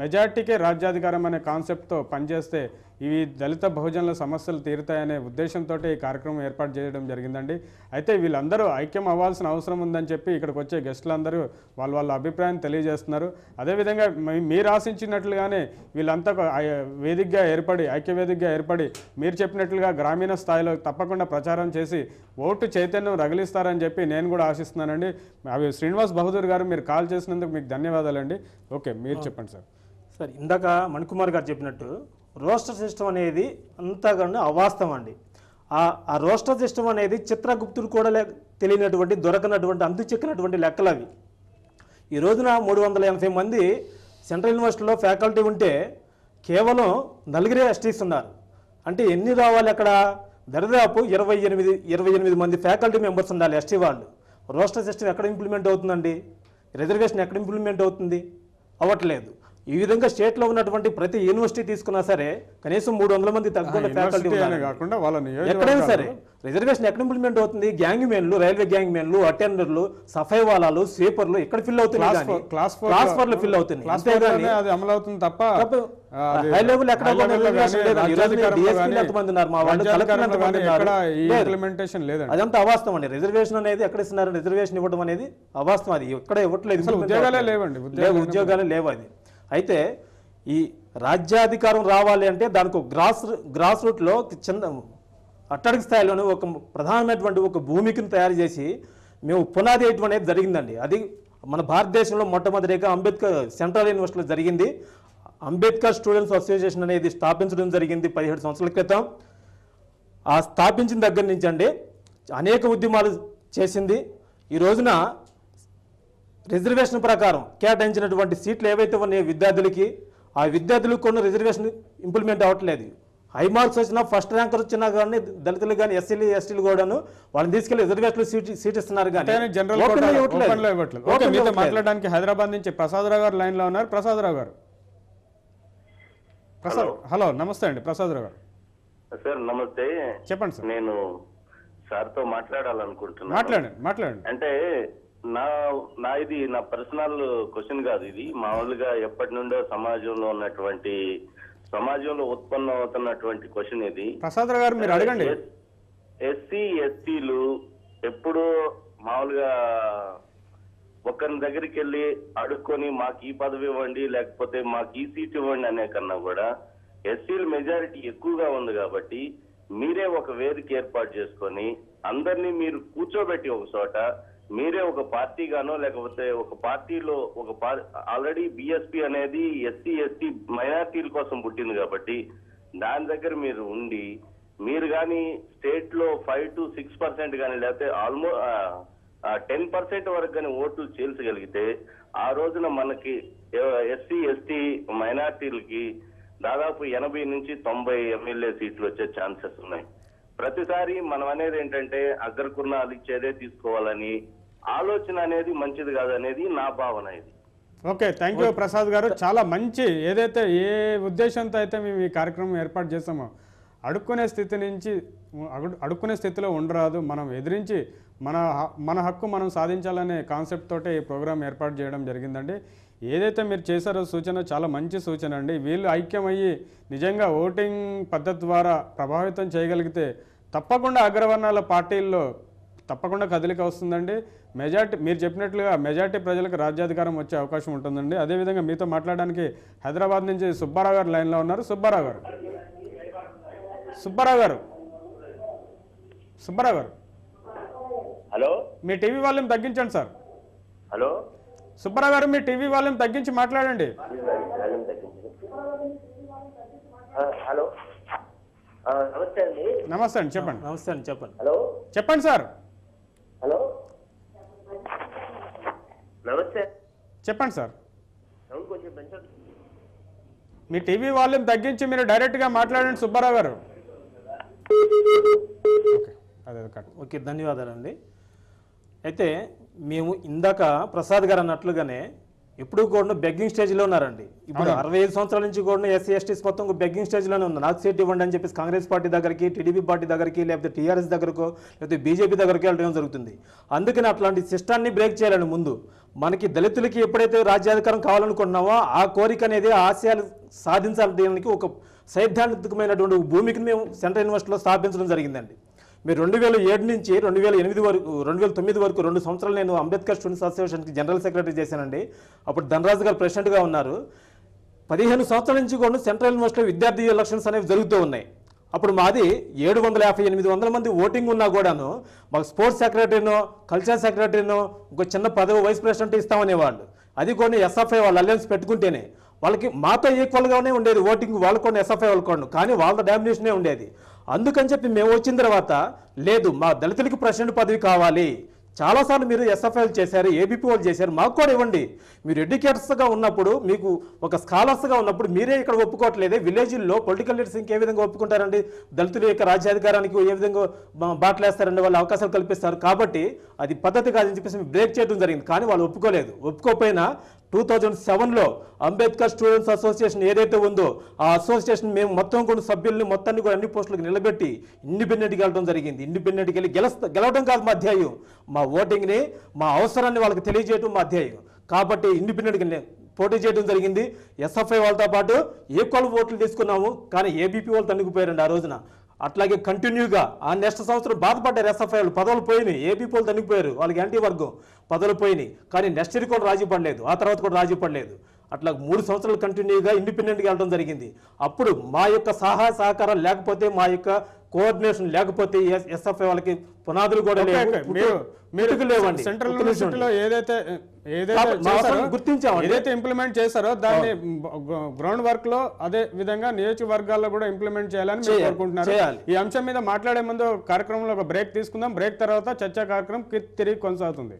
Speaker 1: మెజార్టీకే రాజ్యాధికారం అనే కాన్సెప్ట్తో పనిచేస్తే ఇవి దళిత బహుజనుల సమస్యలు తీరుతాయనే ఉద్దేశంతో ఈ కార్యక్రమం ఏర్పాటు చేయడం జరిగిందండి. అయితే వీళ్ళందరూ ఐక్యం అవ్వాల్సిన అవసరం ఉందని చెప్పి ఇక్కడికి వచ్చే గెస్టులందరూ వాళ్ళ అభిప్రాయం తెలియజేస్తున్నారు. అదేవిధంగా మీరు ఆశించినట్లుగానే వీళ్ళంతా వేదికగా ఏర్పడి, ఐక్యవేదికగా ఏర్పడి మీరు చెప్పినట్లుగా గ్రామీణ స్థాయిలో తప్పకుండా ప్రచారం చేసి ఓటు చైతన్యం రగిలిస్తారని చెప్పి నేను కూడా ఆశిస్తున్నానండి. అవి శ్రీనివాస్ బహదూర్ గారు, మీరు కాల్ చేసినందుకు మీకు ధన్యవాదాలండి. ఓకే, మీరు చెప్పండి సార్.
Speaker 2: సార్, ఇందాక మణికుమార్ గారు చెప్పినట్టు రోస్టర్ సిస్టమ్ అనేది అంతగానో అవాస్తవం అండి. ఆ రోస్టర్ సిస్టమ్ అనేది చిత్రగుప్తుడు కూడా తెలియనటువంటి, దొరకనటువంటి, అంతు చెక్కినటువంటి లెక్కలు అవి. ఈ రోజున 380 మంది సెంట్రల్ యూనివర్సిటీలో ఫ్యాకల్టీ ఉంటే కేవలం 4 ఎస్టీస్ ఉన్నారు. అంటే ఎన్ని రావాలి అక్కడ? దరిదాపు 28 మంది ఫ్యాకల్టీ మెంబర్స్ ఉండాలి ఎస్టీ వాళ్ళు. రోస్టర్ సిస్టమ్ ఎక్కడ ఇంప్లిమెంట్ అవుతుందండి? రిజర్వేషన్ ఎక్కడ ఇంప్లిమెంట్ అవుతుంది? అవ్వట్లేదు. ఈ విధంగా స్టేట్లో ఉన్నటువంటి ప్రతి యూనివర్సిటీ తీసుకున్నా సరే కనీసం 300 మంది తగ్గకుండా ఫ్యాకల్టీ ఎక్కడైనా సరే రిజర్వేషన్ ఎక్కడ ఇంప్లిమెంట్ అవుతుంది? గ్యాంగ్ మెన్లు, రైల్వే గ్యాంగ్ మెన్లు, అటెండర్లు, సఫై వాలాలు, స్వీపర్లు ఎక్కడ ఫిల్ అవుతుంది? క్లాస్ 4 లో ఫిల్ అవుతుంది. అంతేగాని
Speaker 1: అది అమలు అవుతుంది తప్ప
Speaker 2: హై లెవెల్ ఎక్కడ ఎంతమంది ఉన్నారు? మా వాళ్ళు అదంతా అవాస్తవం అండి. రిజర్వేషన్ అనేది ఎక్కడ ఇస్తున్నారు? రిజర్వేషన్ ఇవ్వడం అనేది అవాస్తవం. అది ఎక్కడ ఇవ్వట్లేదు, ఉద్యోగాలే లేవు. అది అయితే ఈ రాజ్యాధికారం రావాలి అంటే దానికి గ్రాస్ రూట్లో చిన్న అట్టడికి స్థాయిలోనే ఒక ప్రధానమైనటువంటి ఒక భూమికను తయారు చేసి మేము పునాది వేయటం అనేది జరిగిందండి. అది మన భారతదేశంలో మొట్టమొదటిగా అంబేద్కర్ సెంట్రల్ యూనివర్సిటీలో జరిగింది. అంబేద్కర్ స్టూడెంట్స్ అసోసియేషన్ అనేది స్థాపించడం జరిగింది 17 సంవత్సరాల క్రితం. ఆ స్థాపించిన దగ్గర నుంచి అండి అనేక ఉద్యమాలు చేసింది. ఈ రోజున రిజర్వేషన్ ప్రకారం కేటాయించినటువంటి సీట్లు ఏవైతే ఉన్నాయో విద్యార్థులకి, ఆ విద్యార్థులకు కొన్ని రిజర్వేషన్ ఇంప్లిమెంట్ అవ్వట్లేదు. హై మార్క్స్ వచ్చినా, ఫస్ట్ ర్యాంకర్ వచ్చినా కానీ దళితులు కానీ ఎస్సీలు ఎస్టీలు కూడాను వాళ్ళని తీసుకెళ్లి రిజర్వేషన్ సీట్ ఇస్తున్నారు.
Speaker 1: మాట్లాడడానికి హైదరాబాద్ నుంచి ప్రసాదరావు గారు లైన్ లో ఉన్నారు. ప్రసాదరావు గారు, హలో, నమస్తే అండి. ప్రసాదరావు గారు
Speaker 6: సార్, నమస్తే.
Speaker 1: చెప్పండి సార్.
Speaker 6: నేను సార్ తో మాట్లాడాలనుకుంటున్నాను.
Speaker 1: మాట్లాడండి.
Speaker 6: అంటే ఇది నా పర్సనల్ క్వశ్చన్ కాదు. ఇది మామూలుగా ఎప్పటి నుండో సమాజంలో ఉత్పన్నం అవుతున్నటువంటి క్వశ్చన్ ఇది.
Speaker 1: ప్రసాదరావు గారు, మీరు అడగండి.
Speaker 6: ఎస్సీ ఎస్టీలు ఎప్పుడూ మామూలుగా ఒకరి దగ్గరికి వెళ్ళి అడుక్కొని మాకు ఈ పదవి ఇవ్వండి, లేకపోతే మాకు ఈ సీట్ ఇవ్వండి అనే కన్నా కూడా ఎస్సీల మెజారిటీ ఎక్కువగా ఉంది కాబట్టి మీరే ఒక వేదిక ఏర్పాటు చేసుకొని అందరినీ మీరు కూర్చోబెట్టి ఒక చోట మీరే ఒక పార్టీగానో లేకపోతే ఒక పార్టీలో ఆల్రెడీ బిఎస్పీ అనేది ఎస్సీ ఎస్టీ మైనార్టీల కోసం పుట్టింది కాబట్టి దాని దగ్గర మీరు ఉండి మీరు కానీ స్టేట్ లో 5 to 6% కానీ లేకపోతే ఆల్మోస్ట్ 10% వరకు కానీ ఓట్లు చేల్చగలిగితే ఆ రోజున మనకి ఎస్సీ ఎస్టీ మైనార్టీలకి దాదాపు 80 నుంచి 90 ఎమ్మెల్యే సీట్లు వచ్చే ఛాన్సెస్ ఉన్నాయి. ప్రతిసారి మనం అనేది ఏంటంటే అగ్రకుర్ణాలు ఇచ్చేదే తీసుకోవాలని ఆలోచన అనేది మంచిది కాదనేది నా భావన. ఇది
Speaker 1: ఓకే, థ్యాంక్ యూ ప్రసాద్ గారు. చాలా మంచి, ఏదైతే ఏ ఉద్దేశంతో అయితే మేము ఈ కార్యక్రమం ఏర్పాటు చేస్తామో, అడుక్కునే స్థితి నుంచి అడుక్కునే స్థితిలో ఉండరాదు, మనం ఎదిరించి మన హక్కు మనం సాధించాలనే కాన్సెప్ట్ తోటే ఈ ప్రోగ్రాం ఏర్పాటు చేయడం జరిగిందండి. ఏదైతే మీరు చేశారో సూచన చాలా మంచి సూచన అండి. వీళ్ళు ఐక్యమయ్యి నిజంగా ఓటింగ్ పద్ధతి ద్వారా ప్రభావితం చేయగలిగితే తప్పకుండా అగ్రవర్ణాల పార్టీల్లో తప్పకుండా కదలిక వస్తుందండి. మెజార్టీ, మీరు చెప్పినట్లుగా మెజార్టీ ప్రజలకు రాజ్యాధికారం వచ్చే అవకాశం ఉంటుందండి. అదేవిధంగా మీతో మాట్లాడడానికి హైదరాబాద్ నుంచి సుబ్బారావు గారు లైన్లో ఉన్నారు. సుబ్బారావు గారు
Speaker 7: హలో,
Speaker 1: మీ టీవీ వాల్యూమ్ తగ్గించండి సార్.
Speaker 7: హలో
Speaker 1: సుబ్బారావు గారు, మీ టీవీ వాల్యూమ్ తగ్గించి మాట్లాడండి.
Speaker 7: హలో, నమస్తే అండి.
Speaker 1: నమస్తే అండి, చెప్పండి.
Speaker 2: నమస్తే అండి, చెప్పండి.
Speaker 7: హలో
Speaker 1: చెప్పండి సార్.
Speaker 7: హలో, నమస్తే.
Speaker 1: చెప్పండి సార్.
Speaker 7: సౌండ్ కొంచెం పెంచండి.
Speaker 1: మీ టీవీ వాల్యూమ్ తగ్గించి మీరు డైరెక్ట్గా మాట్లాడండి సుబ్బారావు గారు. ఓకే, అదే కట్.
Speaker 2: ఓకే, ధన్యవాదాలండి. అయితే మేము ఇందాక ప్రసాద్ గారు అన్నట్లుగానే ఇప్పుడు కూడా బెగ్గింగ్ స్టేజ్లో ఉన్నారండి. ఇప్పుడు 65 సంవత్సరాల నుంచి కూడా ఎస్సీ ఎస్టీస్ మొత్తం బెగ్గింగ్ స్టేజ్లోనే ఉంది. నాకు సీట్ ఇవ్వండి అని చెప్పేసి కాంగ్రెస్ పార్టీ దగ్గరికి, టీడీపీ పార్టీ దగ్గరికి, లేకపోతే టీఆర్ఎస్ దగ్గరకో, లేకపోతే బీజేపీ దగ్గరికి వెళ్ళడం జరుగుతుంది. అందుకని అట్లాంటి సిస్టాన్ని బ్రేక్ చేయాలని ముందు మనకి దళితులకి ఎప్పుడైతే రాజ్యాధికారం కావాలనుకుంటున్నామో ఆ కోరిక అనేది ఆశయాలు సాధించడానికి ఒక సైద్ధాంతికమైనటువంటి భూమికి మేము సెంట్రల్ యూనివర్సిటీలో స్థాపించడం జరిగిందండి. మీరు 2007 నుంచి 2008 వరకు 2009 వరకు 2 సంవత్సరాలు నేను అంబేద్కర్ స్టూడెంట్స్ అసోసియేషన్కి జనరల్ సెక్రటరీ చేశానండి. అప్పుడు ధనరాజు గారు ప్రెసిడెంట్గా ఉన్నారు. 15 సంవత్సరాల నుంచి కూడా సెంట్రల్ యూనివర్సిటీలో విద్యార్థి ఎలక్షన్స్ అనేవి జరుగుతూ ఉన్నాయి. అప్పుడు మాది 750-800 మంది ఓటింగ్ ఉన్నా కూడాను మాకు స్పోర్ట్స్ సెక్రటరీనో, కల్చర్ సెక్రటరీనో, ఒక చిన్న పదవి వైస్ ప్రెసిడెంట్ ఇస్తామనేవాళ్ళు. అది కూడా ఎస్ఎఫ్ఐ వాళ్ళు అలయన్స్ పెట్టుకుంటేనే వాళ్ళకి మాతో ఈక్వల్గానే ఉండేది ఓటింగ్. వాళ్ళు కూడా ఎస్ఎఫ్ఐ వాళ్ళు కూడా, కానీ వాళ్ళ డామినేషనే ఉండేది. అందుకని చెప్పి మేము వచ్చిన తర్వాత లేదు, మా దళితులకి ప్రెసిడెంట్ పదవి కావాలి. చాలాసార్లు మీరు ఎస్ఎఫ్ఐలు చేశారు, ఏబీపీ వాళ్ళు చేశారు, మాకు కూడా ఇవ్వండి. మీరు ఎడ్యుకేటర్స్గా ఉన్నప్పుడు, మీకు ఒక స్కాలర్స్గా ఉన్నప్పుడు మీరే ఇక్కడ ఒప్పుకోవట్లేదే. విలేజ్ల్లో పొలిటికల్ లీడర్స్ ఇంకే విధంగా ఒప్పుకుంటారండి? దళితుల యొక్క రాజ్యాధికారానికి ఏ విధంగా బాటలేస్తారండి? వాళ్ళు అవకాశాలు కల్పిస్తారు. కాబట్టి అది పద్ధతి కాదని చెప్పేసి బ్రేక్ చేయడం జరిగింది. కానీ వాళ్ళు ఒప్పుకోలేదు. ఒప్పుకోకపోయినా 2007లో అంబేద్కర్ స్టూడెంట్స్ అసోసియేషన్ ఏదైతే ఉందో ఆ అసోసియేషన్ మేము మొత్తం కూడా సభ్యుల్ని మొత్తాన్ని కూడా అన్ని పోస్టులకు నిలబెట్టి ఇండిపెండెంట్కి వెళ్ళడం జరిగింది. ఇండిపెండెంట్కి వెళ్ళి గెలవడం కాదు మా అధ్యాయం, మా ఓటింగ్ని, మా అవసరాన్ని వాళ్ళకి తెలియజేయడం మా అధ్యాయం. కాబట్టి ఇండిపెండెంట్కి పోటీ చేయడం జరిగింది. ఎస్ఎఫ్ఐ వాళ్ళతో పాటు ఈక్వల్ ఓట్లు తీసుకున్నాము, కానీ ఏబీపీ వాళ్ళు తన్నుకుపోయారండి ఆ రోజున. అట్లాగే కంటిన్యూగా ఆ నెక్స్ట్ సంవత్సరం బాధపడ్డారు. ఎస్ఎఫ్ఐ వాళ్ళు పదవులు పోయినాయి, ఏబీపీ వాళ్ళు తన్నుకుపోయారు, వాళ్ళకి యాంటీ వర్గం పదవులు పోయినాయి. కానీ నెక్స్ట్ ఇయర్ కూడా రాజీ పడలేదు, ఆ తర్వాత కూడా రాజీ పడలేదు. అట్లా 3 సంవత్సరాలు కంటిన్యూగా ఇండిపెండెంట్గా వెళ్ళడం జరిగింది. అప్పుడు మా యొక్క సహాయ సహకారం లేకపోతే, మా యొక్క కోఆర్డినేషన్ లేకపోతే ఎస్ఎఫ్ఐ వాళ్ళకి పునాదులు కూడా లేవండి.
Speaker 1: సెంట్రల్ యూనివర్సిటీలో ఏదైతే
Speaker 2: గుర్తించాము,
Speaker 1: ఏదైతే ఇంప్లిమెంట్ చేశారో దాన్ని గ్రౌండ్ వర్క్ లో అదే విధంగా నియోజకవర్గాల్లో కూడా ఇంప్లిమెంట్ చేయాలని మీరు కోరుకుంటున్నారు. ఈ అంశం మీద మాట్లాడే ముందు కార్యక్రమంలో ఒక బ్రేక్ తీసుకుందాం. బ్రేక్ తర్వాత చర్చా కార్యక్రమం తిరిగి కొనసాగుతుంది.